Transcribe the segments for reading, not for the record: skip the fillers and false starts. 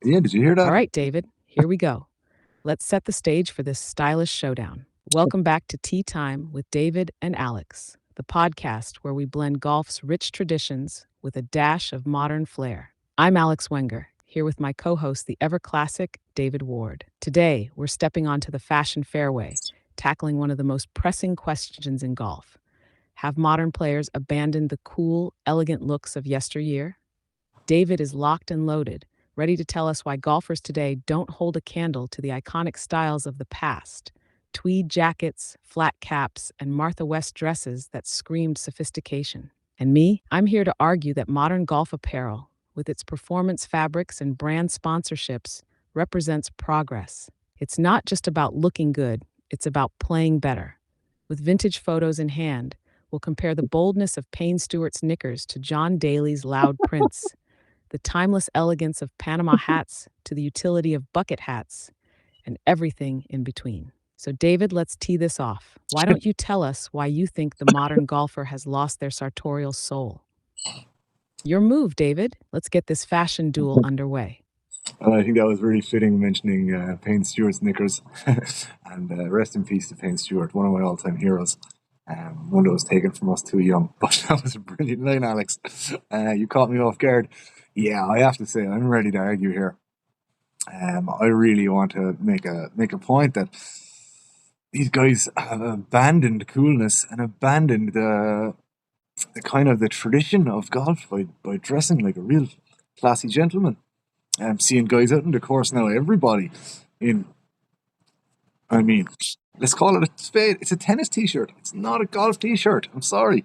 Yeah, did you hear All that? right, David, here we go. Let's set the stage for this stylish showdown. Welcome back to Tea Time with David and Alex, the podcast where we blend golf's rich traditions with a dash of modern flair. I'm Alex Wenger, here with my co host, the ever classic David Ward. Today, we're stepping onto the fashion fairway, tackling one of the most pressing questions in golf. Have modern players abandoned the cool, elegant looks of yesteryear? David is locked and loaded, ready to tell us why golfers today don't hold a candle to the iconic styles of the past. Tweed jackets, flat caps, and Martha West dresses that screamed sophistication. And me, I'm here to argue that modern golf apparel, with its performance fabrics and brand sponsorships, represents progress. It's not just about looking good, it's about playing better. With vintage photos in hand, we'll compare the boldness of Payne Stewart's knickers to John Daly's loud prints, the timeless elegance of Panama hats to the utility of bucket hats, and everything in between. So, David, let's tee this off. Why don't you tell us why you think the modern golfer has lost their sartorial soul? Your move, David. Let's get this fashion duel underway. And I think that was really fitting mentioning Payne Stewart's knickers. And rest in peace to Payne Stewart, one of my all-time heroes. One that was taken from us too young. But that was a brilliant line, Alex. You caught me off guard. Yeah, I have to say, I'm ready to argue here. I really want to make a point that these guys have abandoned coolness and abandoned the kind of the tradition of golf by dressing like a real classy gentleman. I'm seeing guys out in the course now. Everybody in, I mean, let's call it a spade. It's a tennis t-shirt. It's not a golf t-shirt. I'm sorry.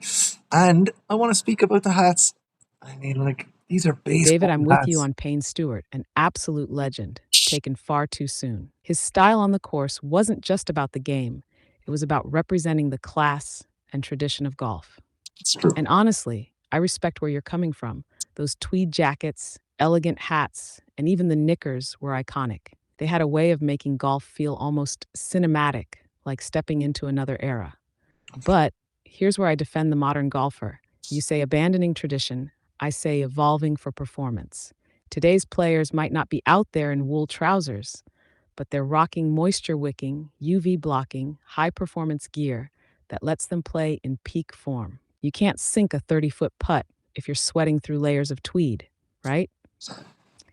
And I want to speak about the hats. I mean, like these are David, baseball I'm with you hats. on Payne Stewart, an absolute legend, taken far too soon. His style on the course wasn't just about the game, it was about representing the class and tradition of golf. It's true. And honestly, I respect where you're coming from. Those tweed jackets, elegant hats, and even the knickers were iconic. They had a way of making golf feel almost cinematic, like stepping into another era. But here's where I defend the modern golfer. You say abandoning tradition, I say evolving for performance. Today's players might not be out there in wool trousers, but they're rocking moisture wicking, UV blocking, high performance gear that lets them play in peak form. You can't sink a 30-foot putt if you're sweating through layers of tweed, right?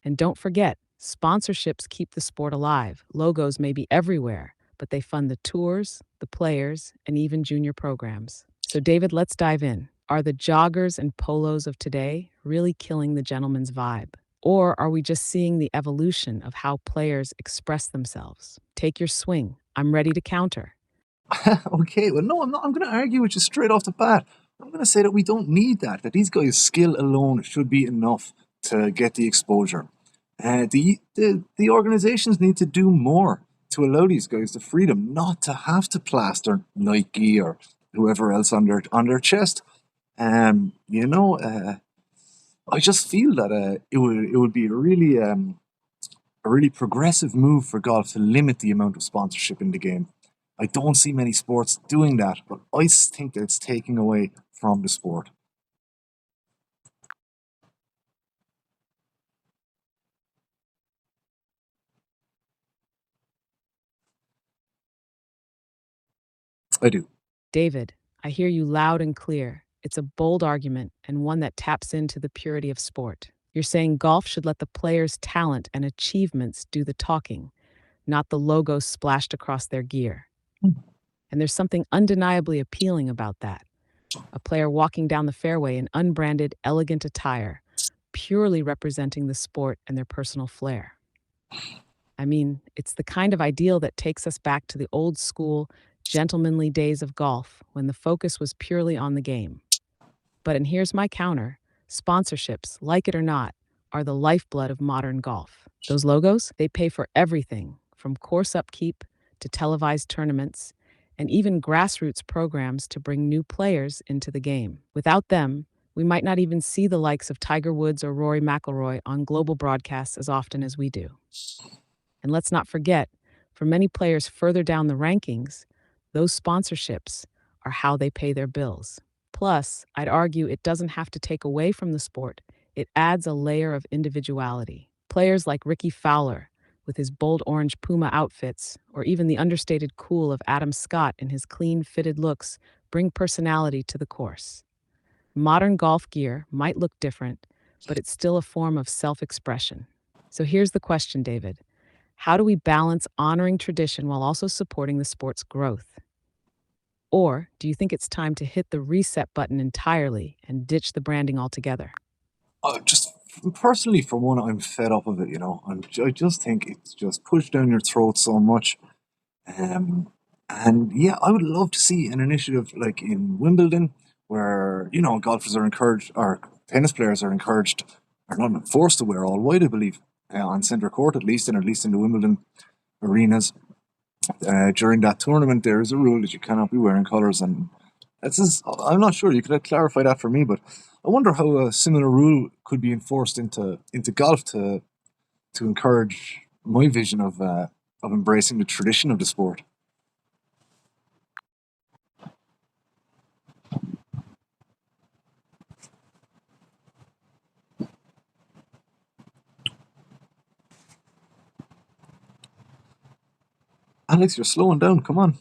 And don't forget, sponsorships keep the sport alive. Logos may be everywhere, but they fund the tours, the players, and even junior programs. So, David, let's dive in. Are the joggers and polos of today really killing the gentleman's vibe? Or are we just seeing the evolution of how players express themselves? Take your swing. I'm ready to counter. Okay, well, no, I'm not. I'm going to argue with you straight off the bat. I'm going to say that we don't need that. That these guys' skill alone should be enough to get the exposure. The organizations need to do more to allow these guys the freedom not to have to plaster Nike or whoever else on their chest. Um, you know, uh, I just feel that it would be a really progressive move for golf to limit the amount of sponsorship in the game. I don't see many sports doing that, but I think that it's taking away from the sport. I do. David, I hear you loud and clear. It's a bold argument and one that taps into the purity of sport. You're saying golf should let the players' talent and achievements do the talking, not the logos splashed across their gear. And there's something undeniably appealing about that. A player walking down the fairway in unbranded, elegant attire, purely representing the sport and their personal flair. I mean, it's the kind of ideal that takes us back to the old school, gentlemanly days of golf when the focus was purely on the game. And here's my counter, sponsorships, like it or not, are the lifeblood of modern golf. Those logos, they pay for everything from course upkeep to televised tournaments and even grassroots programs to bring new players into the game. Without them, we might not even see the likes of Tiger Woods or Rory McIlroy on global broadcasts as often as we do. And let's not forget, for many players further down the rankings, those sponsorships are how they pay their bills. Plus, I'd argue it doesn't have to take away from the sport, it adds a layer of individuality. Players like Ricky Fowler, with his bold orange Puma outfits, or even the understated cool of Adam Scott in his clean fitted looks, bring personality to the course. Modern golf gear might look different, but it's still a form of self expression. So here's the question, David. How do we balance honoring tradition while also supporting the sport's growth? Or do you think it's time to hit the reset button entirely and ditch the branding altogether? Just personally, for one, I'm fed up of it. I just think it's just pushed down your throat so much. Um, and yeah, I would love to see an initiative like in Wimbledon, where golfers are encouraged, or tennis players are encouraged, or not forced to wear all white, I believe, on centre court at least, and at least in the Wimbledon arenas. During that tournament, there is a rule that you cannot be wearing colours, and I'm not sure. You could clarify that for me, but I wonder how a similar rule could be enforced into golf to encourage my vision of embracing the tradition of the sport. Alex, you're slowing down. Come on.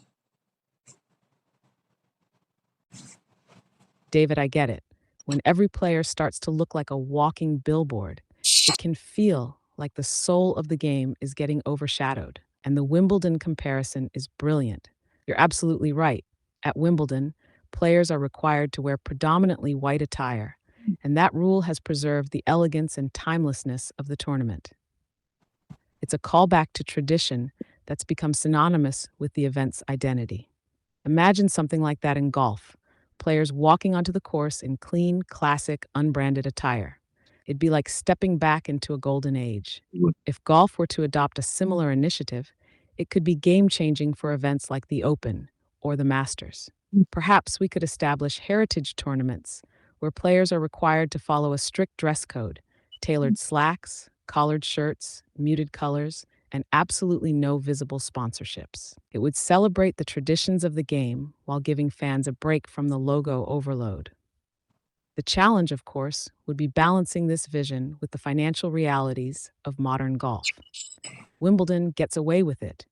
David, I get it. When every player starts to look like a walking billboard, it can feel like the soul of the game is getting overshadowed. And the Wimbledon comparison is brilliant. You're absolutely right. At Wimbledon, players are required to wear predominantly white attire, and that rule has preserved the elegance and timelessness of the tournament. It's a callback to tradition that's become synonymous with the event's identity. Imagine something like that in golf. Players walking onto the course in clean, classic, unbranded attire. It'd be like stepping back into a golden age. If golf were to adopt a similar initiative, it could be game changing for events like the Open or the Masters. Perhaps we could establish heritage tournaments where players are required to follow a strict dress code, tailored slacks, collared shirts, muted colors, and absolutely no visible sponsorships. It would celebrate the traditions of the game while giving fans a break from the logo overload. The challenge, of course, would be balancing this vision with the financial realities of modern golf. Wimbledon gets away with it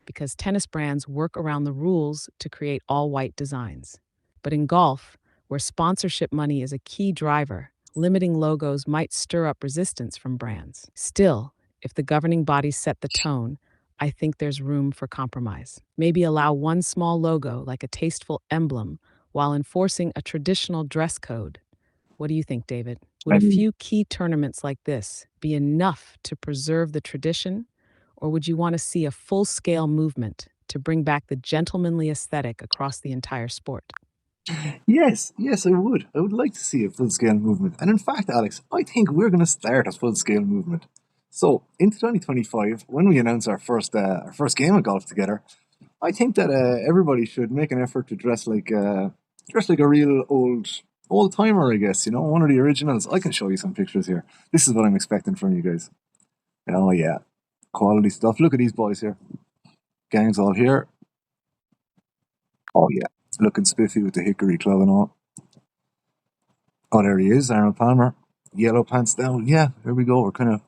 because tennis brands work around the rules to create all white designs. But in golf, where sponsorship money is a key driver, limiting logos might stir up resistance from brands. Still, if the governing bodies set the tone, I think there's room for compromise. Maybe allow one small logo, like a tasteful emblem, while enforcing a traditional dress code. What do you think, David? Would a few key tournaments like this be enough to preserve the tradition? Or would you want to see a full scale movement to bring back the gentlemanly aesthetic across the entire sport? Yes, yes, I would. I would like to see a full scale movement. And in fact, Alex, I think we're going to start a full scale movement. So, into 2025, when we announce our first game of golf together, I think that everybody should make an effort to dress like a real old timer. I guess one of the originals. I can show you some pictures here. This is what I'm expecting from you guys. Oh yeah, quality stuff. Look at these boys here. Gang's all here. Oh yeah, looking spiffy with the hickory club and all. Oh, there he is, Arnold Palmer. Yellow pants down. Yeah, here we go. We're kind of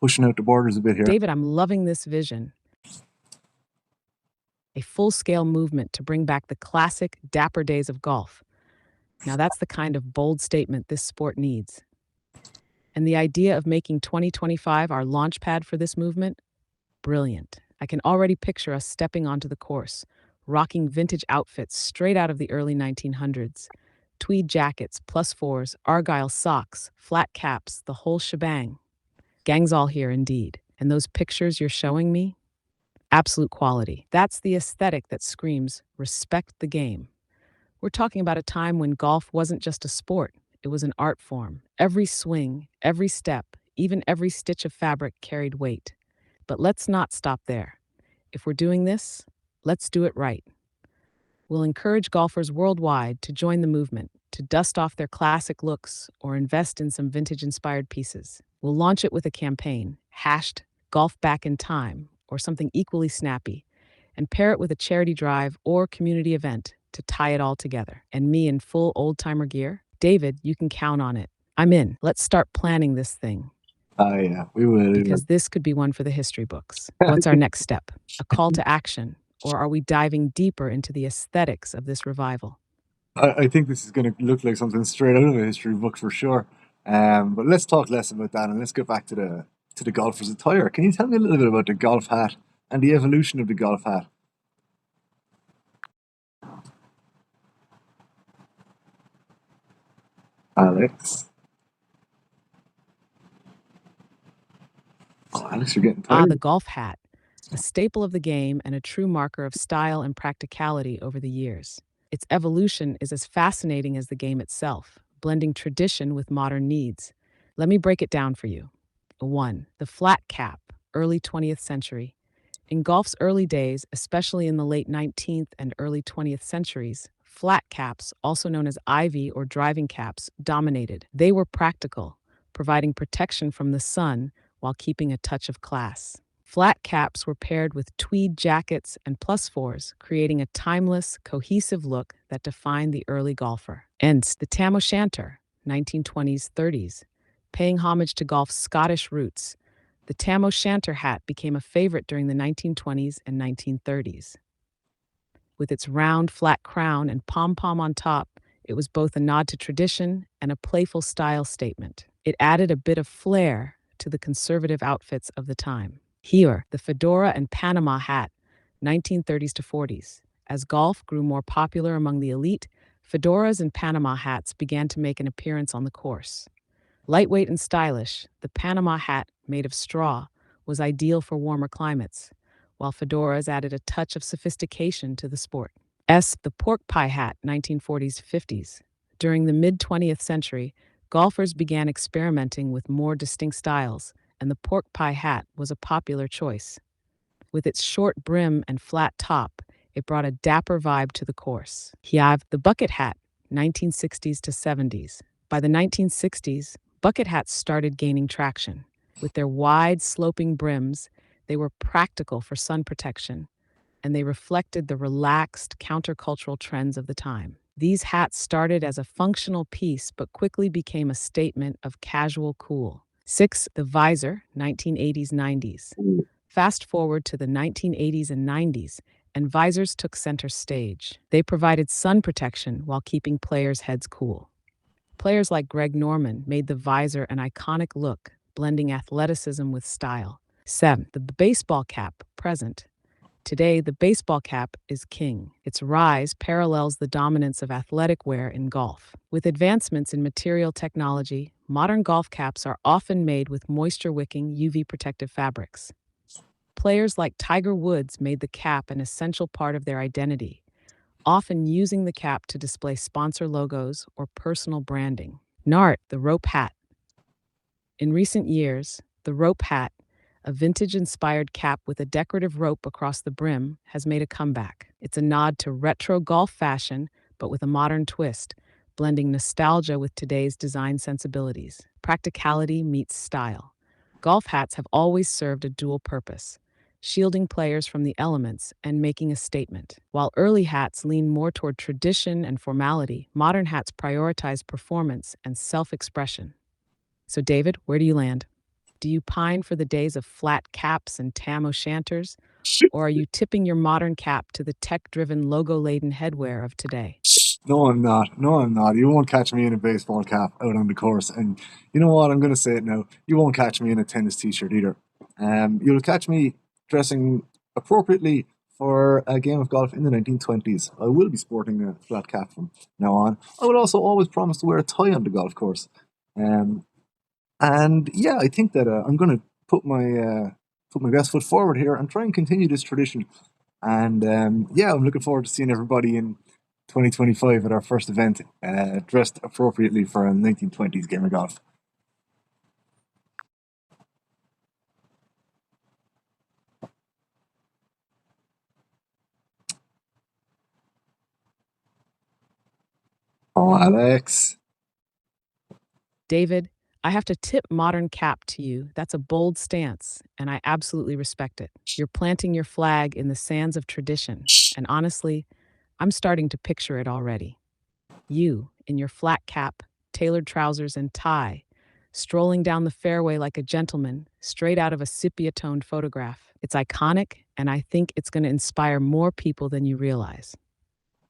pushing out the borders a bit here. David, I'm loving this vision. A full scale movement to bring back the classic, dapper days of golf. Now, that's the kind of bold statement this sport needs. And the idea of making 2025 our launch pad for this movement? Brilliant. I can already picture us stepping onto the course, rocking vintage outfits straight out of the early 1900s. Tweed jackets, plus fours, argyle socks, flat caps, the whole shebang. Gang's all here indeed. And those pictures you're showing me? Absolute quality. That's the aesthetic that screams, respect the game. We're talking about a time when golf wasn't just a sport, it was an art form. Every swing, every step, even every stitch of fabric carried weight. But let's not stop there. If we're doing this, let's do it right. We'll encourage golfers worldwide to join the movement, to dust off their classic looks or invest in some vintage-inspired pieces. We'll launch it with a campaign, hashed Golf Back in Time, or something equally snappy, and pair it with a charity drive or community event to tie it all together. And me in full old-timer gear? David, you can count on it. I'm in. Let's start planning this thing. Yeah, we will. We will. Because this could be one for the history books. What's our next step? A call to action? Or are we diving deeper into the aesthetics of this revival? I think this is going to look like something straight out of a history book for sure. But let's talk less about that and let's get back to the golfer's attire. Can you tell me a little bit about the golf hat and the evolution of the golf hat? Alex, Alex, you're getting Ah, the tired. golf hat, a staple of the game and a true marker of style and practicality over the years. Its evolution is as fascinating as the game itself, blending tradition with modern needs. Let me break it down for you. 1. The flat cap, early 20th century. In golf's early days, especially in the late 19th and early 20th centuries, flat caps, also known as ivy or driving caps, dominated. They were practical, providing protection from the sun while keeping a touch of class. Flat caps were paired with tweed jackets and plus fours, creating a timeless, cohesive look that defined the early golfer. Hence, the tam o' shanter, 1920s, 30s, paying homage to golf's Scottish roots. The tam o' shanter hat became a favorite during the 1920s and 1930s. With its round, flat crown and pom-pom on top, it was both a nod to tradition and a playful style statement. It added a bit of flair to the conservative outfits of the time. Here, the fedora and Panama hat, 1930s to 40s. As golf grew more popular among the elite, fedoras and Panama hats began to make an appearance on the course. Lightweight and stylish, the Panama hat, made of straw, was ideal for warmer climates, while fedoras added a touch of sophistication to the sport. The pork pie hat, 1940s 50s. During the mid 20th century, golfers began experimenting with more distinct styles, and the pork pie hat was a popular choice. With its short brim and flat top, it brought a dapper vibe to the course. Here, the bucket hat, 1960s to 70s. By the 1960s, bucket hats started gaining traction. With their wide, sloping brims, they were practical for sun protection, and they reflected the relaxed, countercultural trends of the time. These hats started as a functional piece but quickly became a statement of casual cool. The visor, 1980s 90s. Fast forward to the 1980s and 90s, and visors took center stage. They provided sun protection while keeping players' heads cool. Players like Greg Norman made the visor an iconic look, blending athleticism with style. The baseball cap, present. Today, the baseball cap is king. Its rise parallels the dominance of athletic wear in golf. With advancements in material technology, modern golf caps are often made with moisture-wicking UV protective fabrics. Players like Tiger Woods made the cap an essential part of their identity, often using the cap to display sponsor logos or personal branding. The rope hat. In recent years, the rope hat, a vintage-inspired cap with a decorative rope across the brim, has made a comeback. It's a nod to retro golf fashion, but with a modern twist, blending nostalgia with today's design sensibilities. Practicality meets style. Golf hats have always served a dual purpose, shielding players from the elements and making a statement. While early hats lean more toward tradition and formality, modern hats prioritize performance and self-expression. So, David, where do you land? Do you pine for the days of flat caps and tam o' shanters, or are you tipping your modern cap to the tech-driven, logo-laden headwear of today? No, I'm not. No, I'm not. You won't catch me in a baseball cap out on the course. And you know what? I'm going to say it now. You won't catch me in a tennis t-shirt either. You'll catch me dressing appropriately for a game of golf in the 1920s. I will be sporting a flat cap from now on. I will also always promise to wear a tie on the golf course. Um, and yeah, I think that I'm going to put my best foot forward here and try and continue this tradition. And yeah, I'm looking forward to seeing everybody in 2025 at our first event, dressed appropriately for a 1920s game of golf. Oh, Alex. David, I have to tip modern cap to you. That's a bold stance, and I absolutely respect it. You're planting your flag in the sands of tradition, and honestly, I'm starting to picture it already. You, in your flat cap, tailored trousers, and tie, strolling down the fairway like a gentleman, straight out of a sepia-toned photograph. It's iconic, and I think it's going to inspire more people than you realize.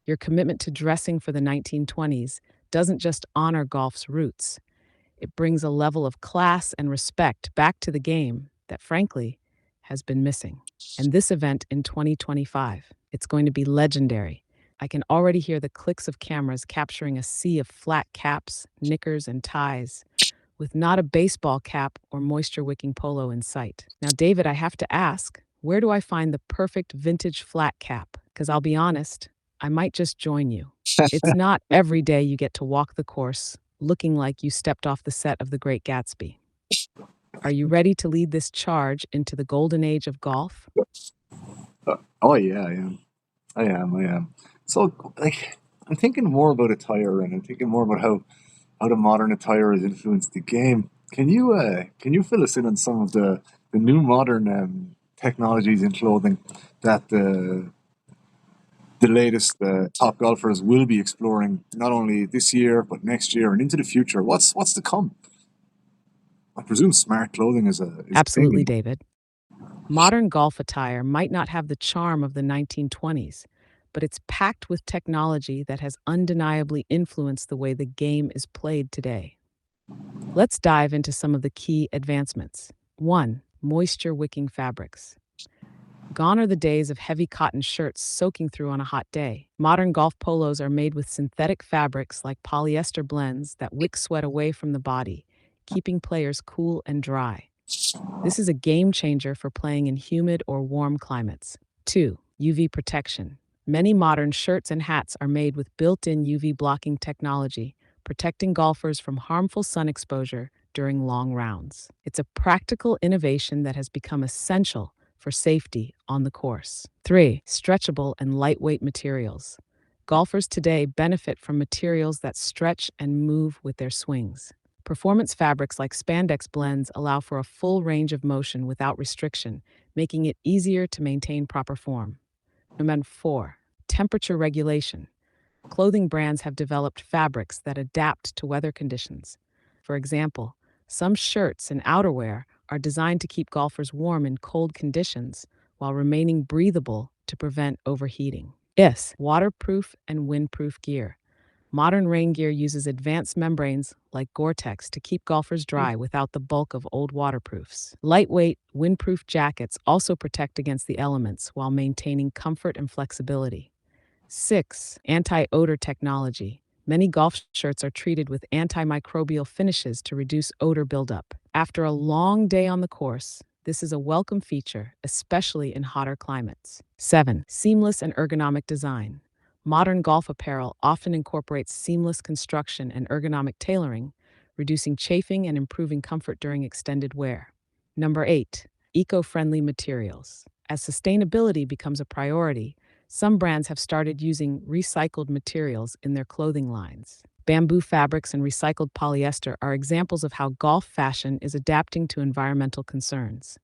Your commitment to dressing for the 1920s doesn't just honor golf's roots, it brings a level of class and respect back to the game that, frankly, has been missing. And this event in 2025, it's going to be legendary. I can already hear the clicks of cameras capturing a sea of flat caps, knickers, and ties, with not a baseball cap or moisture-wicking polo in sight. Now, David, I have to ask, where do I find the perfect vintage flat cap? Because I'll be honest, I might just join you. It's not every day you get to walk the course looking like you stepped off the set of The Great Gatsby. Are you ready to lead this charge into the golden age of golf? Oh yeah, I am. I am. So like, I'm thinking more about attire, and I'm thinking more about how the modern attire has influenced the game. Can you fill us in on some of the new modern technologies in clothing that the latest top golfers will be exploring not only this year but next year and into the future? What's to come? I presume smart clothing is a thing. Absolutely, David. Modern golf attire might not have the charm of the 1920s, but it's packed with technology that has undeniably influenced the way the game is played today. Let's dive into some of the key advancements. 1. Moisture wicking fabrics. Gone are the days of heavy cotton shirts soaking through on a hot day. Modern golf polos are made with synthetic fabrics like polyester blends that wick sweat away from the body, keeping players cool and dry. This is a game changer for playing in humid or warm climates. 2. UV protection. Many modern shirts and hats are made with built-in UV blocking technology, protecting golfers from harmful sun exposure during long rounds. It's a practical innovation that has become essential for safety on the course. 3. Stretchable and lightweight materials. Golfers today benefit from materials that stretch and move with their swings. Performance fabrics like spandex blends allow for a full range of motion without restriction, making it easier to maintain proper form. Number 4. Temperature regulation. Clothing brands have developed fabrics that adapt to weather conditions. For example, some shirts and outerwear are designed to keep golfers warm in cold conditions while remaining breathable to prevent overheating. Yes, waterproof and windproof gear. Modern rain gear uses advanced membranes like Gore-Tex to keep golfers dry without the bulk of old waterproofs. Lightweight, windproof jackets also protect against the elements while maintaining comfort and flexibility. 6. Anti-odor technology. Many golf shirts are treated with antimicrobial finishes to reduce odor buildup. After a long day on the course, this is a welcome feature, especially in hotter climates. 7. Seamless and ergonomic design. Modern golf apparel often incorporates seamless construction and ergonomic tailoring, reducing chafing and improving comfort during extended wear. Number 8. Eco-friendly materials. As sustainability becomes a priority, some brands have started using recycled materials in their clothing lines. Bamboo fabrics and recycled polyester are examples of how golf fashion is adapting to environmental concerns.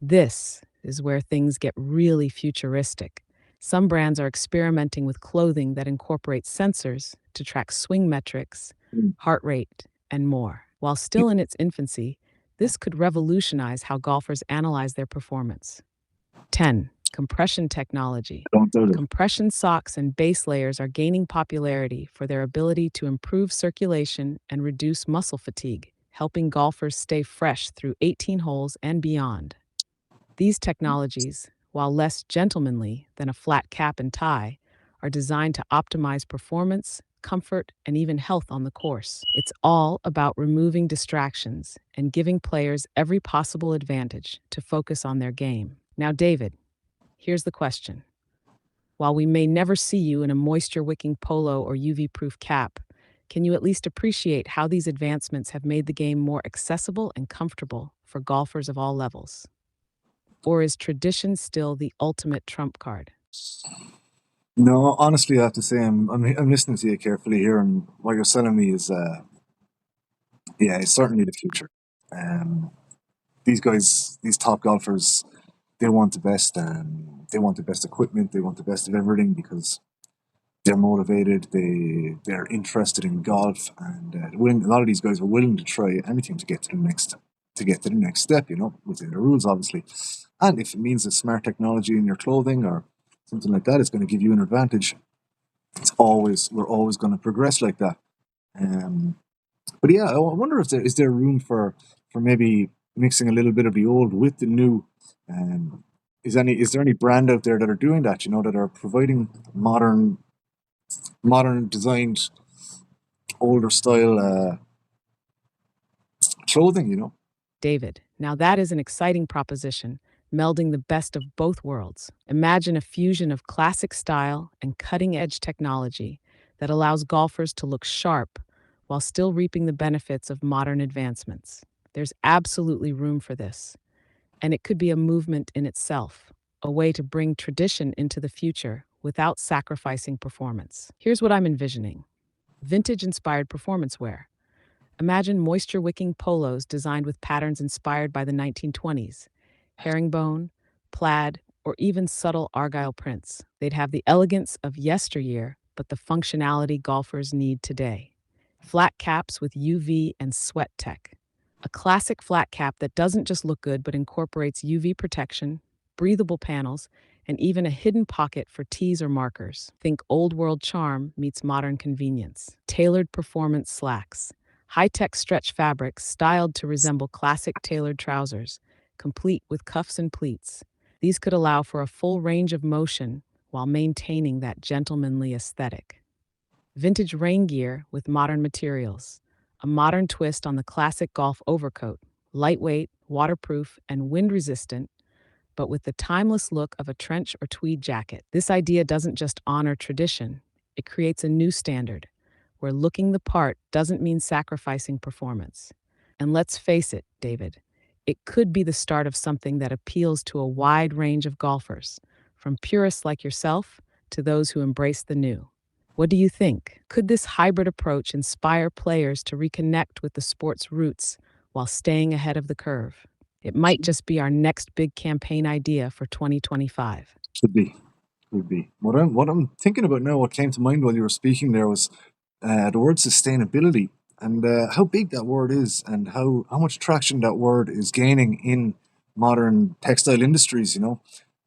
This is where things get really futuristic. Some brands are experimenting with clothing that incorporates sensors to track swing metrics, heart rate, and more. While still in its infancy, this could revolutionize how golfers analyze their performance. 10. Compression technology. Don't do it. Compression socks and base layers are gaining popularity for their ability to improve circulation and reduce muscle fatigue, helping golfers stay fresh through 18 holes and beyond. These technologies, while less gentlemanly than a flat cap and tie, are designed to optimize performance, comfort, and even health on the course. It's all about removing distractions and giving players every possible advantage to focus on their game. Now, David, here's the question. While we may never see you in a moisture-wicking polo or UV-proof cap, can you at least appreciate how these advancements have made the game more accessible and comfortable for golfers of all levels? Or is tradition still the ultimate trump card? No, honestly, I have to say I'm listening to you carefully here, and what you're telling me is, yeah, it's certainly the future. Um, these guys, these top golfers, they want the best. They want the best equipment. They want the best of everything because they're motivated, they're interested in golf, and willing. A lot of these guys are willing to try anything to get to the next step. Within the rules, obviously. And if it means that smart technology in your clothing or something like that is going to give you an advantage, we're always going to progress like that. Um, but yeah, I wonder if there is there room for maybe mixing a little bit of the old with the new. Um, is there any brand out there that are doing that? That are providing modern designed older style clothing. David, now that is an exciting proposition, melding the best of both worlds. Imagine a fusion of classic style and cutting edge technology that allows golfers to look sharp while still reaping the benefits of modern advancements. There's absolutely room for this, and it could be a movement in itself, a way to bring tradition into the future without sacrificing performance. Here's what I'm envisioning: vintage inspired performance wear. Imagine moisture wicking polos designed with patterns inspired by the 1920s, herringbone, plaid, or even subtle argyle prints. They'd have the elegance of yesteryear, but the functionality golfers need today. Flat caps with UV and sweat tech. A classic flat cap that doesn't just look good but incorporates UV protection, breathable panels, and even a hidden pocket for tees or markers. Think old world charm meets modern convenience. Tailored performance slacks. High-tech stretch fabrics styled to resemble classic tailored trousers, complete with cuffs and pleats. These could allow for a full range of motion while maintaining that gentlemanly aesthetic. Vintage rain gear with modern materials. A modern twist on the classic golf overcoat, lightweight, waterproof, and wind-resistant, but with the timeless look of a trench or tweed jacket. This idea doesn't just honor tradition, it creates a new standard where looking the part doesn't mean sacrificing performance. And let's face it, David, it could be the start of something that appeals to a wide range of golfers, from purists like yourself to those who embrace the new. What do you think? Could this hybrid approach inspire players to reconnect with the sport's roots while staying ahead of the curve? It might just be our next big campaign idea for 2025. Could be, could be. What I'm thinking about now, what came to mind while you were speaking there was the word sustainability, and how big that word is, and how much traction that word is gaining in modern textile industries.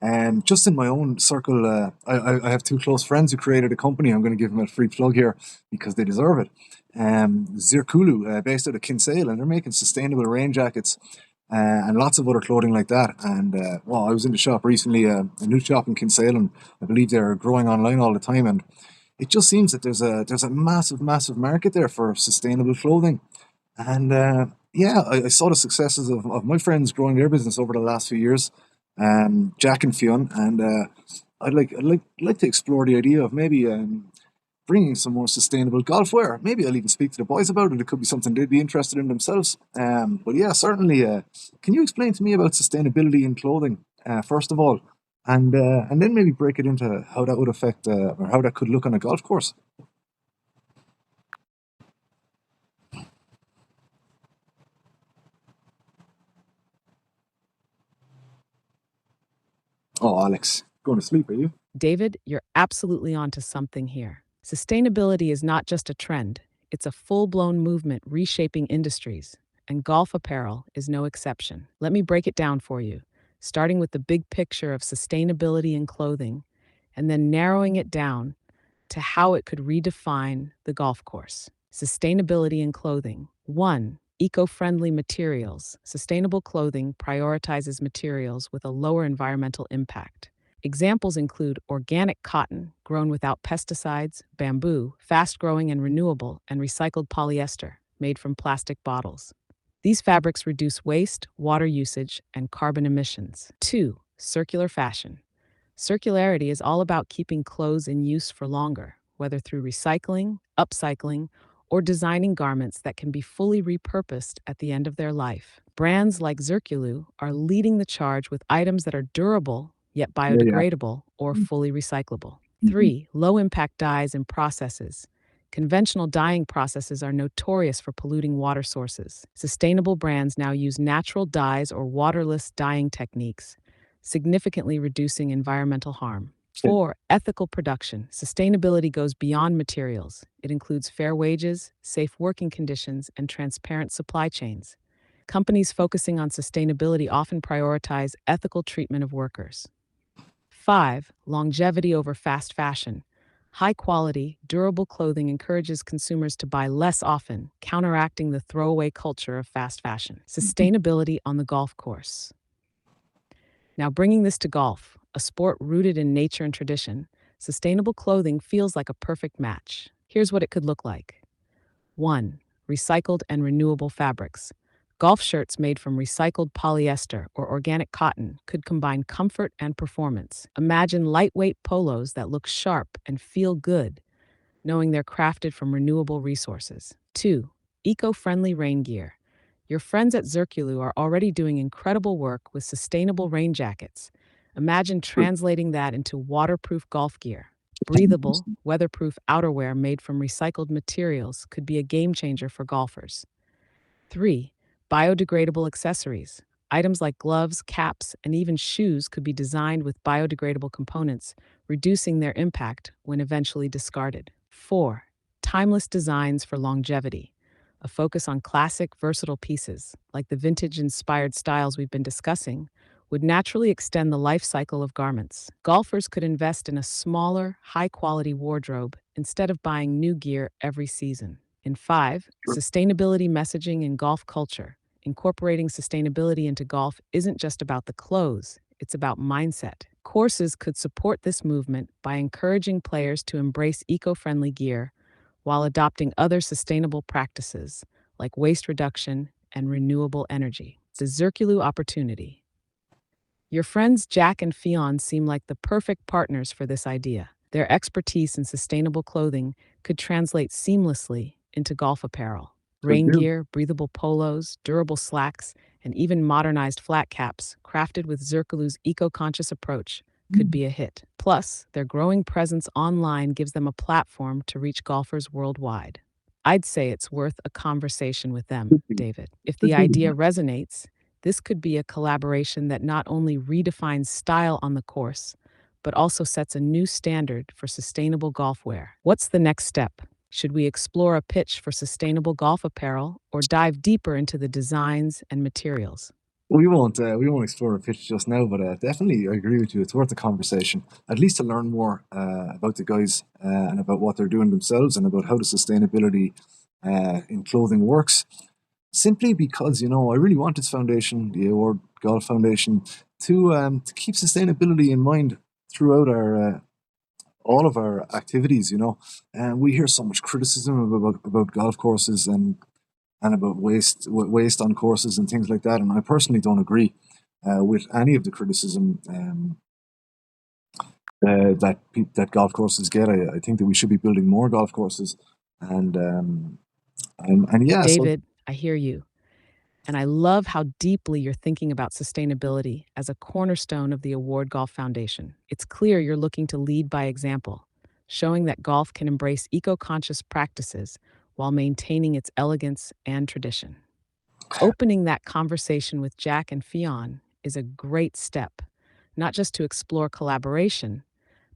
And just in my own circle, I have two close friends who created a company. I'm going to give them a free plug here because they deserve it. Zirkulu, based out of Kinsale, and they're making sustainable rain jackets and lots of other clothing like that. And well, I was in the shop recently, a new shop in Kinsale, and I believe they're growing online all the time. And it just seems that there's a massive market there for sustainable clothing. And yeah, I saw the successes of my friends growing their business over the last few years, Jack and Fionn, and I'd like to explore the idea of maybe bringing some more sustainable golf wear. Maybe I'll even speak to the boys about it. It could be something they'd be interested in themselves. But yeah, certainly. Can you explain to me about sustainability in clothing, first of all, and then maybe break it into how that would affect or how that could look on a golf course? Oh, Alex, going to sleep, are you? David, you're absolutely onto something here. Sustainability is not just a trend, it's a full blown movement reshaping industries, and golf apparel is no exception. Let me break it down for you, starting with the big picture of sustainability in clothing, and then narrowing it down to how it could redefine the golf course. Sustainability in clothing. 1. Eco friendly materials. Sustainable clothing prioritizes materials with a lower environmental impact. Examples include organic cotton, grown without pesticides, bamboo, fast growing and renewable, and recycled polyester, made from plastic bottles. These fabrics reduce waste, water usage, and carbon emissions. 2. Circular fashion. Circularity is all about keeping clothes in use for longer, whether through recycling, upcycling, or designing garments that can be fully repurposed at the end of their life. Brands like Zirkulu are leading the charge with items that are durable, yet Yeah, yeah. biodegradable or fully recyclable. Mhm. 3. Low impact dyes and processes. Conventional dyeing processes are notorious for polluting water sources. Sustainable brands now use natural dyes or waterless dyeing techniques, significantly reducing environmental harm. Yeah. 4. Ethical production. Sustainability goes beyond materials. It includes fair wages, safe working conditions, and transparent supply chains. Companies focusing on sustainability often prioritize ethical treatment of workers. 5. Longevity over fast fashion. High quality, durable clothing encourages consumers to buy less often, counteracting the throwaway culture of fast fashion. Sustainability on the golf course. Now, bringing this to golf, a sport rooted in nature and tradition, sustainable clothing feels like a perfect match. Here's what it could look like. 1. Recycled and renewable fabrics. Golf shirts made from recycled polyester or organic cotton could combine comfort and performance. Imagine lightweight polos that look sharp and feel good, knowing they're crafted from renewable resources. 2. Eco-friendly rain gear. Your friends at Zirculu are already doing incredible work with sustainable rain jackets. Imagine translating that into waterproof golf gear. Breathable, weatherproof outerwear made from recycled materials could be a game changer for golfers. 3. Biodegradable accessories. Items like gloves, caps, and even shoes could be designed with biodegradable components, reducing their impact when eventually discarded. 4. Timeless designs for longevity. A focus on classic, versatile pieces, like the vintage-inspired styles we've been discussing, would naturally extend the life cycle of garments. Golfers could invest in a smaller, high-quality wardrobe instead of buying new gear every season. And 5, Sure. sustainability messaging in golf culture. Incorporating sustainability into golf isn't just about the clothes, it's about mindset. Courses could support this movement by encouraging players to embrace eco-friendly gear while adopting other sustainable practices like waste reduction and renewable energy. The Zirculu opportunity. Your friends Jack and Fionn seem like the perfect partners for this idea. Their expertise in sustainable clothing could translate seamlessly into golf apparel. So Rain do. gear, breathable polos, durable slacks, and even modernized flat caps, crafted with Zirculu's eco-conscious approach, could be a hit. Plus, their growing presence online gives them a platform to reach golfers worldwide. I'd say it's worth a conversation with them, Could be. David. If the Could be. idea resonates, this could be a collaboration that not only redefines style on the course, but also sets a new standard for sustainable golf wear. What's the next step? Should we explore a pitch for sustainable golf apparel or dive deeper into the designs and materials? We won't explore a pitch just now, but definitely I agree with you. It's worth a conversation, at least to learn more about the guys and about what they're doing themselves and about how the sustainability in clothing works. Simply because I really want its foundation, the Award Golf Foundation, to keep sustainability in mind throughout our all of our activities. And we hear so much criticism about golf courses and about waste on courses and things like that. And I personally don't agree with any of the criticism that golf courses get. I think that we should be building more golf courses, and yeah. So David, I hear you. And I love how deeply you're thinking about sustainability as a cornerstone of the Award Golf Foundation. It's clear you're looking to lead by example, showing that golf can embrace eco conscious practices while maintaining its elegance and tradition. Opening that conversation with Jack and Fionn is a great step, not just to explore collaboration,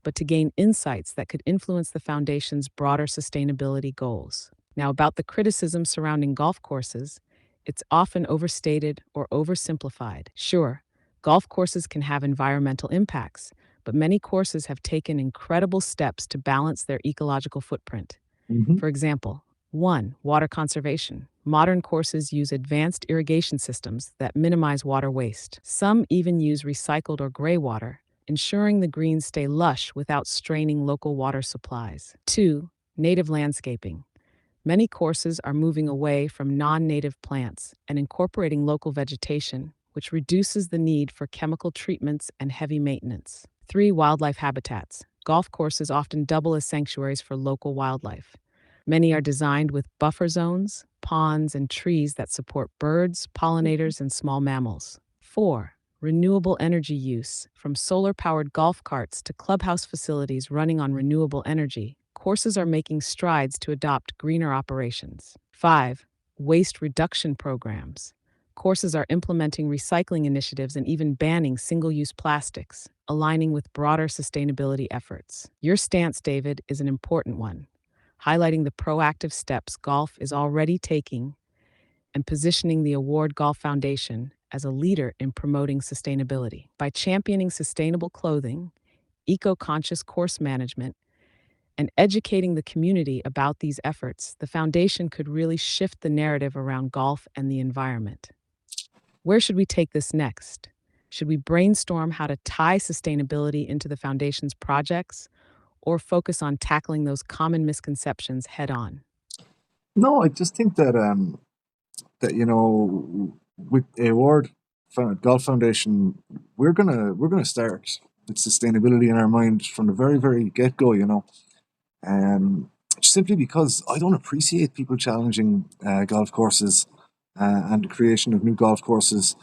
but to gain insights that could influence the Foundation's broader sustainability goals. Now, about the criticism surrounding golf courses, it's often overstated or oversimplified. Sure, golf courses can have environmental impacts, but many courses have taken incredible steps to balance their ecological footprint. mhm. For example, 1. Water conservation. Modern courses use advanced irrigation systems that minimize water waste. Some even use recycled or gray water, ensuring the greens stay lush without straining local water supplies. 2. Native landscaping. Many courses are moving away from non-native plants and incorporating local vegetation, which reduces the need for chemical treatments and heavy maintenance. 3. Wildlife habitats. Golf courses often double as sanctuaries for local wildlife. Many are designed with buffer zones, ponds, and trees that support birds, pollinators, and small mammals. 4. Renewable energy use. From solar-powered golf carts to clubhouse facilities running on renewable energy, courses are making strides to adopt greener operations. 5. Waste reduction programs. Courses are implementing recycling initiatives and even banning single use plastics, aligning with broader sustainability efforts. Your stance, David, is an important one, highlighting the proactive steps golf is already taking and positioning the Award Golf Foundation as a leader in promoting sustainability. By championing sustainable clothing, eco conscious course management, and educating the community about these efforts, the foundation could really shift the narrative around golf and the environment. Where should we take this next? Should we brainstorm how to tie sustainability into the foundation's projects or focus on tackling those common misconceptions head on? No, I just think that with a Golf Foundation, we're gonna start with sustainability in our mind from the very get go. Um, simply because I don't appreciate people challenging golf courses and the creation of new golf courses.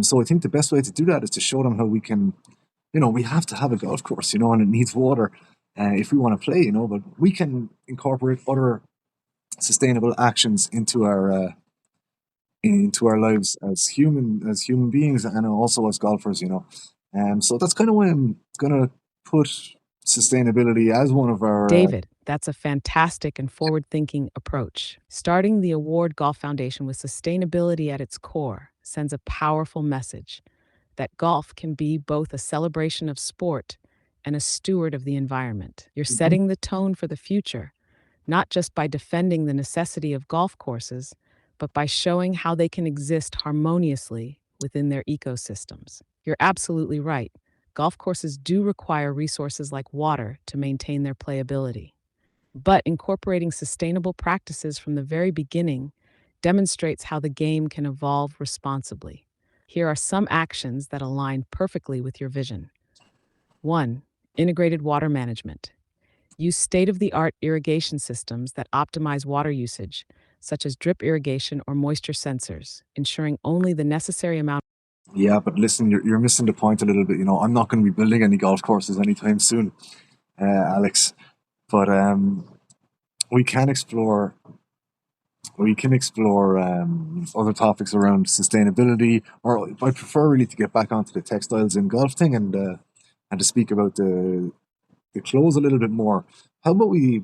So I think the best way to do that is to show them how we can. We have to have a golf course, and it needs water if we want to play. But we can incorporate other sustainable actions into our lives as human beings and also as golfers. So that's kind of why I'm gonna put sustainability as one of our David, that's a fantastic and forward thinking approach. Starting the Award Golf Foundation with sustainability at its core sends a powerful message that golf can be both a celebration of sport and a steward of the environment. You're Mhm. setting the tone for the future, not just by defending the necessity of golf courses, but by showing how they can exist harmoniously within their ecosystems. You're absolutely right. Golf courses do require resources like water to maintain their playability. But incorporating sustainable practices from the very beginning demonstrates how the game can evolve responsibly. Here are some actions that align perfectly with your vision. 1. Integrated water management. Use state of the art irrigation systems that optimize water usage, such as drip irrigation or moisture sensors, ensuring only the necessary amount. Yeah, but listen, you're missing the point a little bit. I'm not going to be building any golf courses anytime soon, Alex. But we can explore other topics around sustainability, or I prefer really to get back onto the textiles in golf thing and to speak about the clothes a little bit more. How about we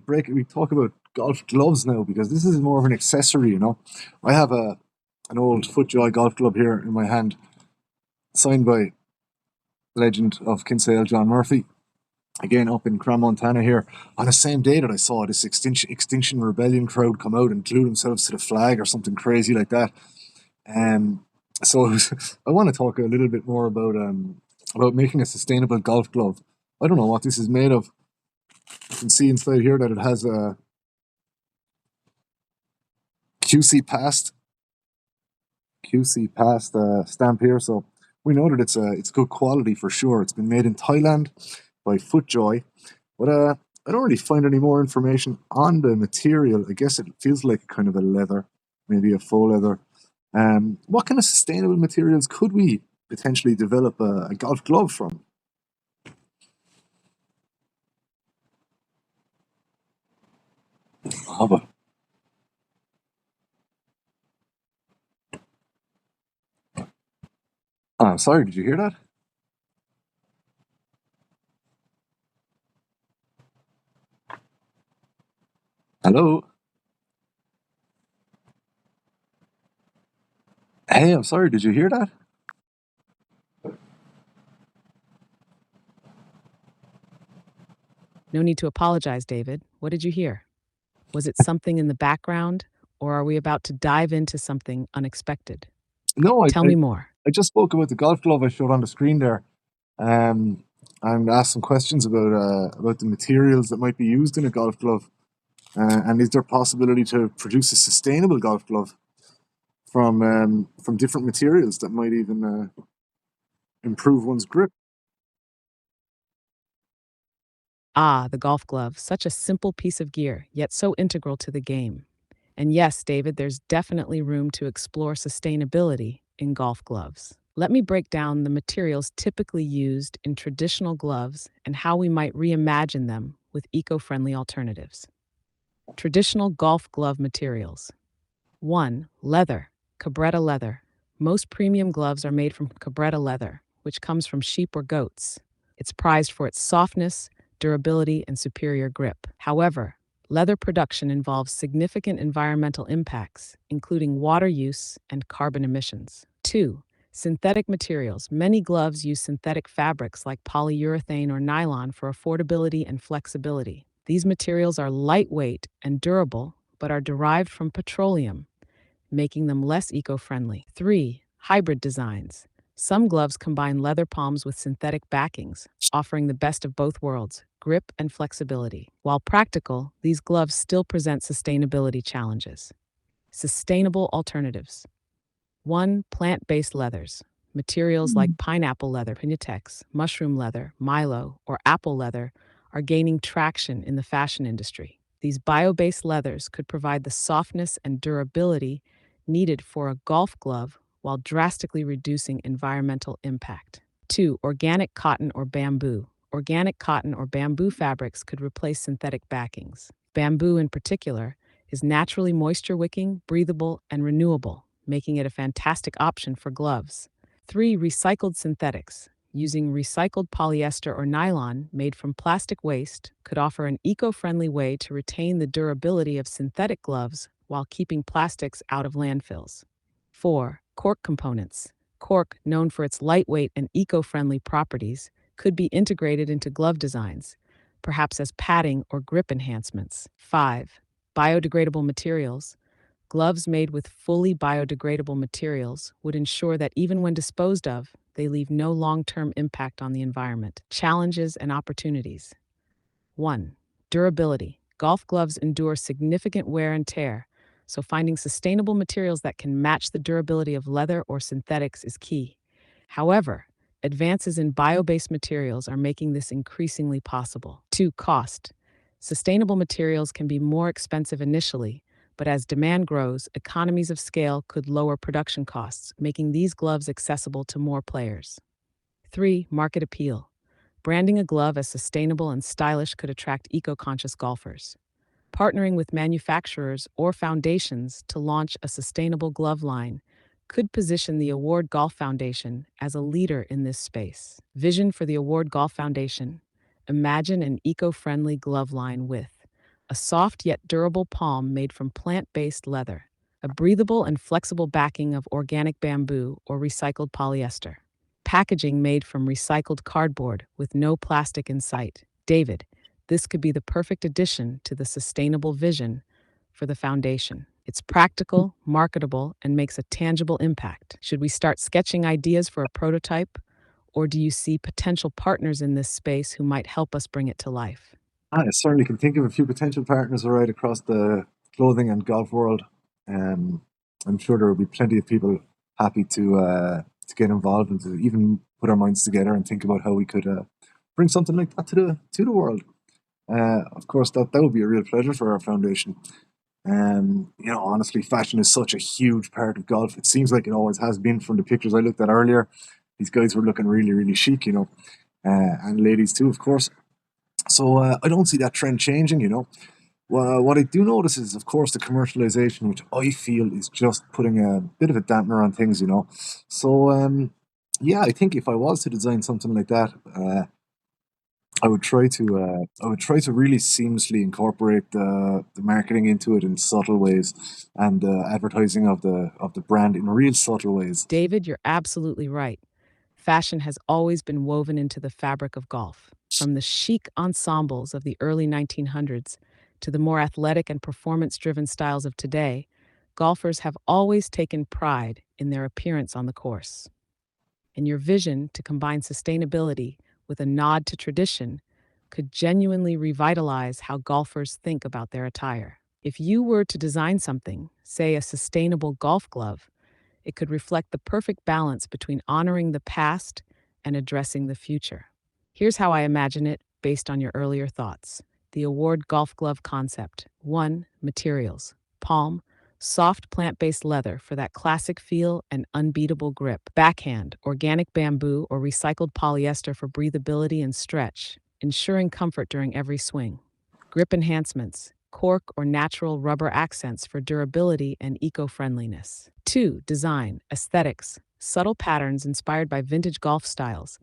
talk about golf gloves now, because this is more of an accessory. I have an old FootJoy golf glove here in my hand, signed by legend of Kinsale John Murphy. Again, up in Cram, Montana here, on the same day that I saw this Extinction Rebellion crowd come out and glue themselves to the flag or something crazy like that. Um, so I want to talk a little bit more about making a sustainable golf glove. I don't know what this is made of. You can see inside here that it has a QC passed QC passed stamp here, so we know that it's good quality for sure. It's been made in Thailand by FootJoy, but I don't really find any more information on the material. I guess it feels like kind of a leather, maybe a faux leather. What kind of sustainable materials could we potentially develop a golf glove from? Oh, but I'm sorry. Did you hear that? Hello. Hey, I'm sorry. Did you hear that? No need to apologize, David. What did you hear? Was it something in the background, or are we about to dive into something unexpected? No, I, Tell I me more. I just spoke about the golf glove I showed on the screen there. Um, and asked some questions about the materials that might be used in a golf glove, and is there possibility to produce a sustainable golf glove from different materials that might even improve one's grip? Ah, the golf glove, such a simple piece of gear, yet so integral to the game. And yes, David, there's definitely room to explore sustainability in golf gloves. Let me break down the materials typically used in traditional gloves and how we might reimagine them with eco friendly alternatives. Traditional golf glove materials. 1. Leather, Cabretta leather. Most premium gloves are made from cabretta leather, which comes from sheep or goats. It's prized for its softness, durability, and superior grip. However, leather production involves significant environmental impacts, including water use and carbon emissions. 2. Synthetic materials. Many gloves use synthetic fabrics like polyurethane or nylon for affordability and flexibility. These materials are lightweight and durable, but are derived from petroleum, making them less eco-friendly. 3. Hybrid designs. Some gloves combine leather palms with synthetic backings, offering the best of both worlds, grip and flexibility. While practical, these gloves still present sustainability challenges. Sustainable alternatives. 1. Plant-based leathers. Materials like pineapple leather, Pinatex, mushroom leather, Milo, or apple leather are gaining traction in the fashion industry. These bio-based leathers could provide the softness and durability needed for a golf glove while drastically reducing environmental impact. 2. Organic cotton or bamboo. Organic cotton or bamboo fabrics could replace synthetic backings. Bamboo, in particular, is naturally moisture-wicking, breathable, and renewable, making it a fantastic option for gloves. 3. Recycled synthetics. Using recycled polyester or nylon made from plastic waste could offer an eco-friendly way to retain the durability of synthetic gloves while keeping plastics out of landfills. 4. Cork components. Cork, known for its lightweight and eco-friendly properties, could be integrated into glove designs, perhaps as padding or grip enhancements. 5. Biodegradable materials. Gloves made with fully biodegradable materials would ensure that even when disposed of, they leave no long-term impact on the environment. Challenges and opportunities. 1. Durability. Golf gloves endure significant wear and tear, so finding sustainable materials that can match the durability of leather or synthetics is key. However, advances in bio-based materials are making this increasingly possible. 2. Cost. Sustainable materials can be more expensive initially, but as demand grows, economies of scale could lower production costs, making these gloves accessible to more players. 3. Market appeal. Branding a glove as sustainable and stylish could attract eco-conscious golfers. Partnering with manufacturers or foundations to launch a sustainable glove line could position the Award Golf Foundation as a leader in this space. Vision for the Award Golf Foundation. Imagine an eco-friendly glove line with a soft yet durable palm made from plant-based leather, a breathable and flexible backing of organic bamboo or recycled polyester, packaging made from recycled cardboard with no plastic in sight. David, this could be the perfect addition to the sustainable vision for the foundation. It's practical, marketable, and makes a tangible impact. Should we start sketching ideas for a prototype, or do you see potential partners in this space who might help us bring it to life? I certainly can think of a few potential partners right across the clothing and golf world. Um, I'm sure there will be plenty of people happy to get involved and to even put our minds together and think about how we could bring something like that to the world. Of course, that would be a real pleasure for our foundation. Honestly, fashion is such a huge part of golf. It seems like it always has been from the pictures I looked at earlier. These guys were looking really, really chic, and ladies too, of course. So I don't see that trend changing. Well, what I do notice is, of course, the commercialization, which I feel is just putting a bit of a dampener on things. So yeah, I think if I was to design something like that, I would try to really seamlessly incorporate the marketing into it in subtle ways, and the advertising of the brand in real subtle ways. David, you're absolutely right. Fashion has always been woven into the fabric of golf. From the chic ensembles of the early 1900s to the more athletic and performance driven styles of today, golfers have always taken pride in their appearance on the course. And your vision to combine sustainability with a nod to tradition could genuinely revitalize how golfers think about their attire. If you were to design something, say a sustainable golf glove, it could reflect the perfect balance between honoring the past and addressing the future. Here's how I imagine it based on your earlier thoughts. The Award Golf Glove concept. 1. Materials. Palm, soft plant-based leather for that classic feel and unbeatable grip. Backhand, organic bamboo or recycled polyester for breathability and stretch, ensuring comfort during every swing. Grip enhancements. cork or natural rubber accents for durability and eco-friendliness. 2. Design, aesthetics, subtle patterns inspired by vintage golf styles,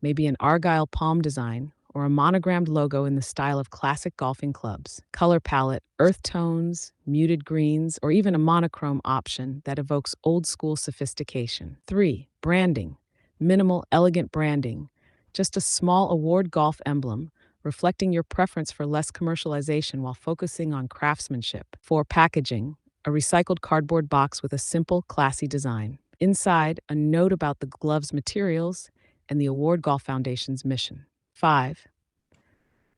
maybe an argyle palm design or a monogrammed logo in the style of classic golfing clubs. Color palette, earth tones, muted greens, or even a monochrome option that evokes old-school sophistication. 3. Branding, minimal, elegant branding, just a small award golf emblem reflecting your preference for less commercialization while focusing on craftsmanship. 4. Packaging, a recycled cardboard box with a simple, classy design. Inside, a note about the glove's materials and the Award Golf Foundation's mission. 5.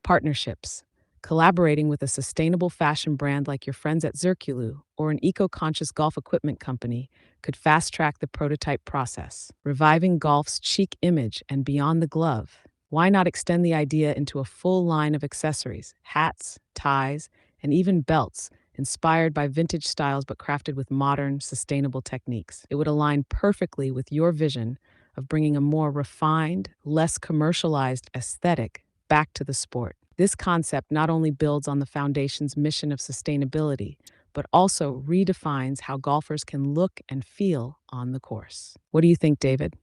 Partnerships, collaborating with a sustainable fashion brand like your friends at Zirculu or an eco-conscious golf equipment company could fast-track the prototype process, reviving golf's chic image and beyond the glove. Why not extend the idea into a full line of accessories, hats, ties, and even belts inspired by vintage styles but crafted with modern, sustainable techniques? It would align perfectly with your vision of bringing a more refined, less commercialized aesthetic back to the sport. This concept not only builds on the foundation's mission of sustainability, but also redefines how golfers can look and feel on the course. What do you think, David?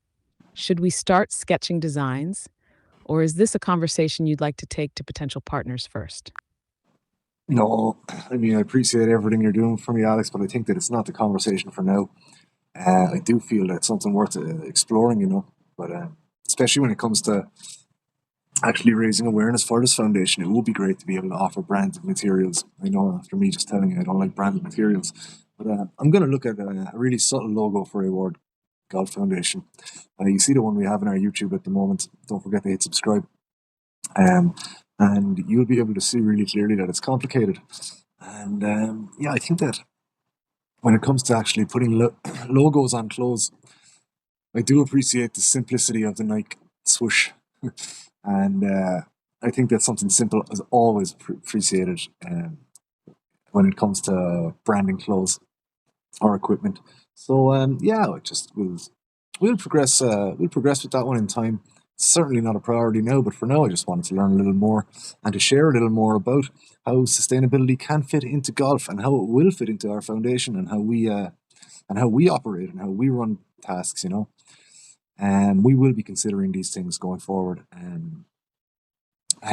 Should we start sketching designs, or is this a conversation you'd like to take to potential partners first? No, I mean, I appreciate everything you're doing for me, Alex, but I think that it's not the conversation for now. I do feel that it's something worth exploring, but especially when it comes to actually raising awareness for this foundation, it would be great to be able to offer branded materials. I know after me just telling you I don't like branded materials, but I'm going to look at a really subtle logo for a Award Golf Foundation. You see the one we have in our YouTube at the moment. Don't forget to hit subscribe. Um, and you'll be able to see really clearly that it's complicated. And yeah, I think that when it comes to actually putting logos on clothes, I do appreciate the simplicity of the Nike swoosh. And I think that something simple is always appreciated when it comes to branding clothes or equipment. So yeah, we'll progress. We'll progress with that one in time. It's certainly not a priority now, but for now, I just wanted to learn a little more and to share a little more about how sustainability can fit into golf and how it will fit into our foundation and how we operate and how we run tasks. And we will be considering these things going forward. And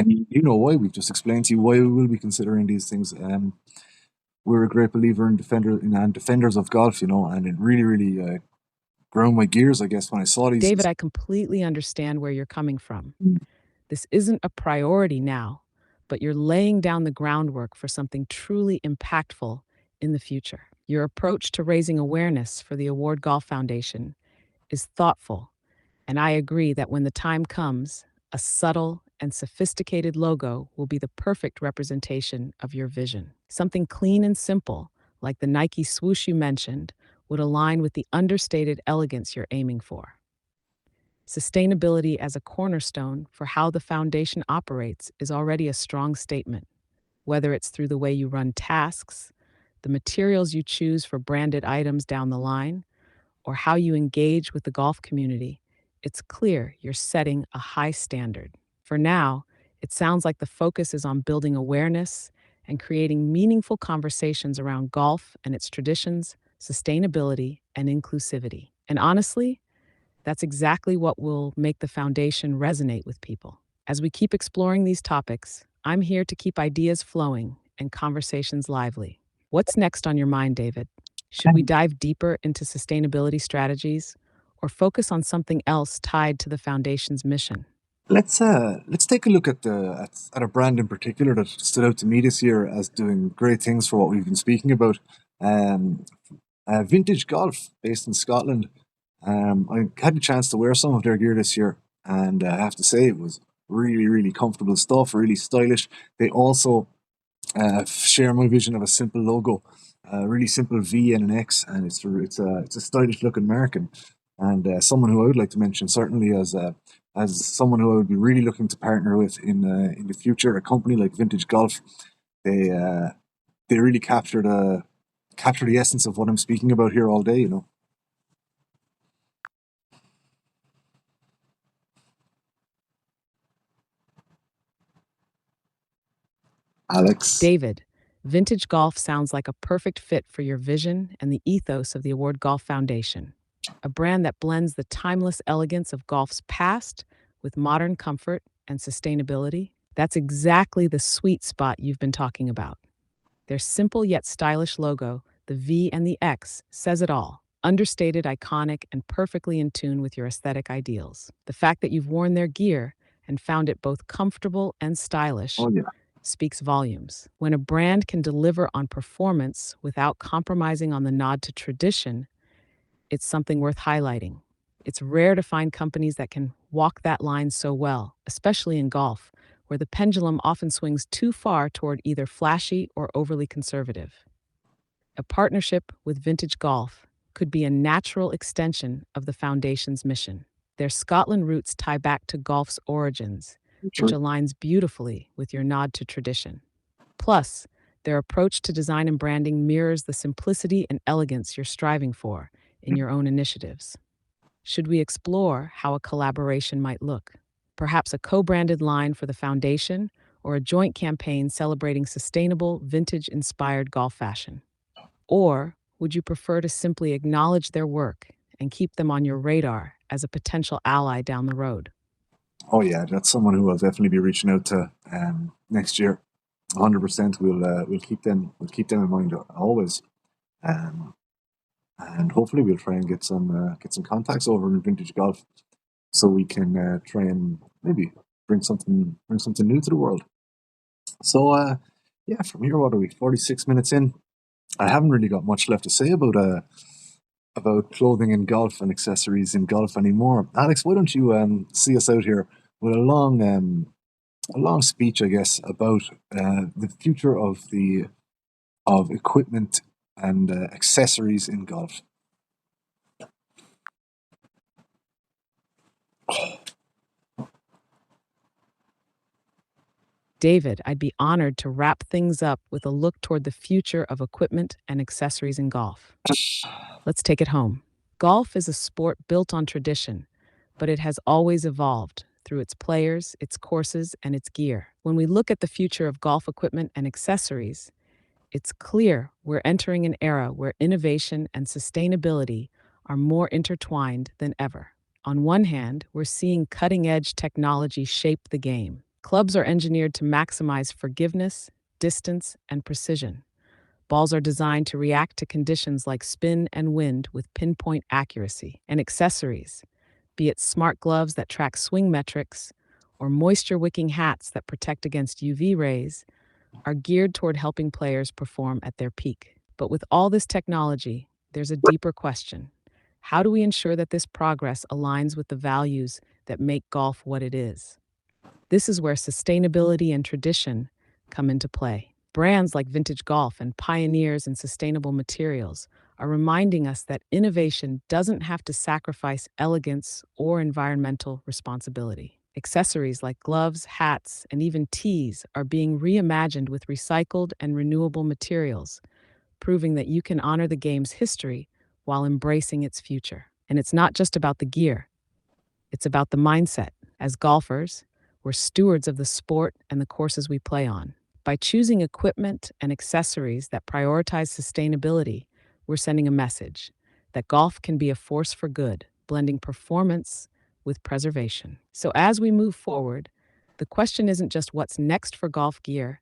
you know why. We've just explained to you why we will be considering these things. We're a great believer in defenders of golf, and it really, really ground my gears, I guess, when I saw these. David, I completely understand where you're coming from. Mm. This isn't a priority now, but you're laying down the groundwork for something truly impactful in the future. Your approach to raising awareness for the Award Golf Foundation is thoughtful, and I agree that when the time comes, a subtle and sophisticated logo will be the perfect representation of your vision. Something clean and simple, like the Nike swoosh you mentioned, would align with the understated elegance you're aiming for. Sustainability as a cornerstone for how the foundation operates is already a strong statement. Whether it's through the way you run tasks, the materials you choose for branded items down the line, or how you engage with the golf community, it's clear you're setting a high standard. For now, it sounds like the focus is on building awareness and creating meaningful conversations around golf and its traditions, sustainability, and inclusivity. And honestly, that's exactly what will make the foundation resonate with people. As we keep exploring these topics, I'm here to keep ideas flowing and conversations lively. What's next on your mind, David? Should we dive deeper into sustainability strategies or focus on something else tied to the foundation's mission? Let's take a look at a brand in particular that stood out to me this year as doing great things for what we've been speaking about. Um, Vintage Golf, based in Scotland. I had the chance to wear some of their gear this year, and I have to say it was really, really comfortable stuff, really stylish. They also share my vision of a simple logo, a really simple V and an X, and it's a stylish looking mark, and someone who I would like to mention certainly as someone who I would be really looking to partner with in the future. A company like Vintage Golf, they uh, they really capture the essence of what I'm speaking about here all day. Alex. David, Vintage Golf sounds like a perfect fit for your vision and the ethos of the Award Golf Foundation, a brand that blends the timeless elegance of golf's past with modern comfort and sustainability. That's exactly the sweet spot you've been talking about. Their simple yet stylish logo, the V and the X, says it all. Understated, iconic, and perfectly in tune with your aesthetic ideals. The fact that you've worn their gear and found it both comfortable and stylish Oh yeah. speaks volumes. When a brand can deliver on performance without compromising on the nod to tradition, it's something worth highlighting. It's rare to find companies that can walk that line so well, especially in golf, where the pendulum often swings too far toward either flashy or overly conservative. A partnership with Vintage Golf could be a natural extension of the Foundation's mission. Their Scotland roots tie back to golf's origins, which True. aligns beautifully with your nod to tradition. Plus, their approach to design and branding mirrors the simplicity and elegance you're striving for in your own initiatives. Should we explore how a collaboration might look? Perhaps a co branded line for the foundation or a joint campaign celebrating sustainable, vintage inspired golf fashion? Or would you prefer to simply acknowledge their work and keep them on your radar as a potential ally down the road? Oh yeah, that's someone who I'll definitely be reaching out to next year. 100%. We'll keep them in mind always. Um, and hopefully we'll try and get some contacts over in vintage golf so we can try and maybe bring something new to the world. So yeah, from here, what are we? 46 minutes in. I haven't really got much left to say about clothing in golf and accessories in golf anymore. Alex, why don't you see us out here with a long speech, I guess, about the future of equipment and accessories in golf. David, I'd be honored to wrap things up with a look toward the future of equipment and accessories in golf. Let's take it home. Golf is a sport built on tradition, but it has always evolved through its players, its courses, and its gear. When we look at the future of golf equipment and accessories, it's clear we're entering an era where innovation and sustainability are more intertwined than ever. On one hand, we're seeing cutting edge technology shape the game. Clubs are engineered to maximize forgiveness, distance, and precision. Balls are designed to react to conditions like spin and wind with pinpoint accuracy. And accessories, be it smart gloves that track swing metrics or moisture wicking hats that protect against UV rays, are geared toward helping players perform at their peak. But with all this technology, there's a deeper question. How do we ensure that this progress aligns with the values that make golf what it is? This is where sustainability and tradition come into play. Brands like Vintage Golf and pioneers in sustainable materials are reminding us that innovation doesn't have to sacrifice elegance or environmental responsibility. Accessories like gloves, hats, and even tees are being reimagined with recycled and renewable materials, proving that you can honor the game's history while embracing its future. And it's not just about the gear, it's about the mindset. As golfers, we're stewards of the sport and the courses we play on. By choosing equipment and accessories that prioritize sustainability, we're sending a message that golf can be a force for good, blending performance with preservation. So as we move forward, the question isn't just what's next for golf gear,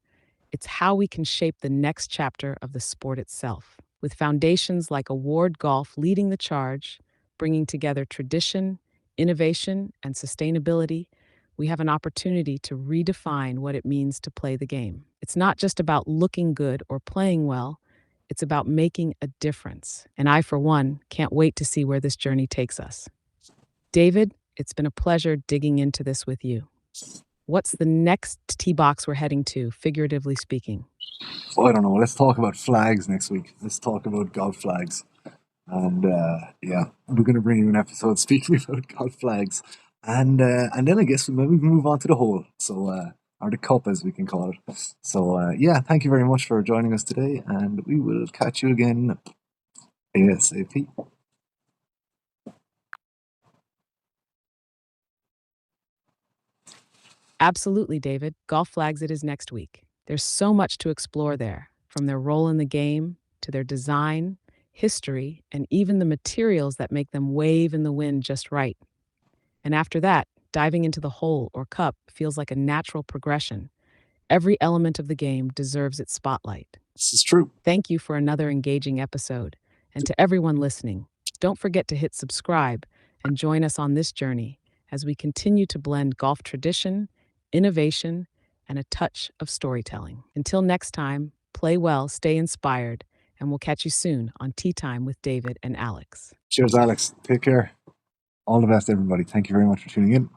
it's how we can shape the next chapter of the sport itself. With foundations like Award Golf leading the charge, bringing together tradition, innovation, and sustainability, we have an opportunity to redefine what it means to play the game. It's not just about looking good or playing well, it's about making a difference. And I, for one, can't wait to see where this journey takes us. David, it's been a pleasure digging into this with you. What's the next tee box we're heading to, figuratively speaking? Well, I don't know. Let's talk about flags next week. Let's talk about golf flags. And yeah, we're going to bring you an episode speaking about golf flags. And then I guess maybe we can move on to the hole. So, or the cup as we can call it. So, yeah, thank you very much for joining us today. And we will catch you again ASAP. Absolutely, David. Golf flags it is next week. There's so much to explore there, from their role in the game to their design, history, and even the materials that make them wave in the wind just right. And after that, diving into the hole or cup feels like a natural progression. Every element of the game deserves its spotlight. This is true. Thank you for another engaging episode. And to everyone listening, don't forget to hit subscribe and join us on this journey as we continue to blend golf tradition, innovation, and a touch of storytelling. Until next time, play well, stay inspired, and we'll catch you soon on Tea Time with David and Alex. Cheers, Alex. Take care. All the best, everybody. Thank you very much for tuning in.